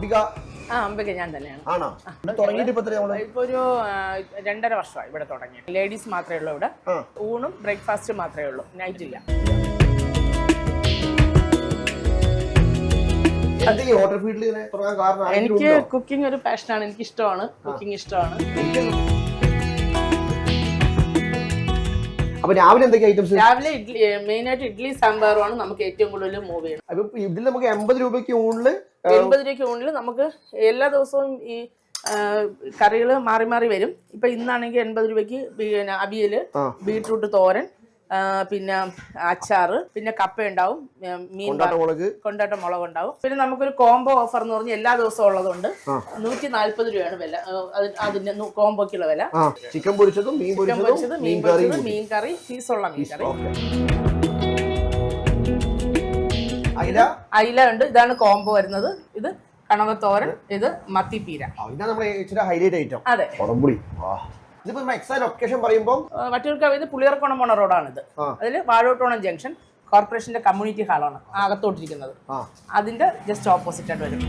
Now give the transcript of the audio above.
അംബിക അംബിക ഞാൻ തന്നെയാണ്. ആണോ? തുടങ്ങിയിട്ട് ഇപ്പൊ ഒരു 2.5 വർഷമായി ഇവിടെ തുടങ്ങി. ലേഡീസ് മാത്രമേ ഉള്ളൂ ഇവിടെ. ഊണും ബ്രേക്ക്ഫാസ്റ്റും മാത്രമേ ഉള്ളൂ, നൈറ്റ് ഇല്ല. എനിക്ക് കുക്കിംഗ് ഒരു പാഷനാണ്, എനിക്ക് ഇഷ്ടമാണ്, കുക്കിംഗ് ഇഷ്ടമാണ്. രാവിലെ എന്തൊക്കെ ഐറ്റംസ്? രാവിലെ ഇഡ്ഡലി, മെയിൻ ആയിട്ട് ഇഡ്ഡലി സാമ്പാറുമാണ് നമുക്ക് ഏറ്റവും കൂടുതൽ മൂവ് ചെയ്യുന്നത്. ഇതിൽ നമുക്ക് 80 രൂപയ്ക്ക് ഊണില് 80 രൂപയ്ക്ക് ഊണില് നമുക്ക് എല്ലാ ദിവസവും ഈ കറികൾ മാറി മാറി വരും. ഇപ്പൊ ഇന്നാണെങ്കിൽ 80 രൂപയ്ക്ക് പിന്നെ അവിയല്, ബീട്രൂട്ട് തോരൻ, പിന്നെ അച്ചാറ്, പിന്നെ കപ്പ ഉണ്ടാവും, മീൻ കൊണ്ടാട്ട മുളക് ഉണ്ടാവും. പിന്നെ നമുക്കൊരു കോംബോ ഓഫർ എന്ന് പറഞ്ഞാൽ എല്ലാ ദിവസവും ഉള്ളതുകൊണ്ട് 140 രൂപയാണ് വില. അതിന്റെ കോംബോക്കുള്ള വില. ചിക്കൻ പൊരിച്ചതും മീൻ കറി, പീസുള്ള മീൻ കറി. അയില ഉണ്ട്. ഇതാണ് കോംബോ വരുന്നത്. ഇത് കണവത്തോരൻ, ഇത് മത്തിപ്പീര. Highlight item. അതെ. വട്ടിയൂർക്കാവ് പുളിയർക്കോണം പോണ റോഡാണിത്. അതിൽ വാഴോട്ടോണം ജംഗ്ഷൻ കോർപ്പറേഷന്റെ കമ്മ്യൂണിറ്റി ഹാളാണ് അകത്തോട്ടിരിക്കുന്നത്. അതിന്റെ ജസ്റ്റ് ഓപ്പോസിറ്റ് ആയിട്ട് വരും.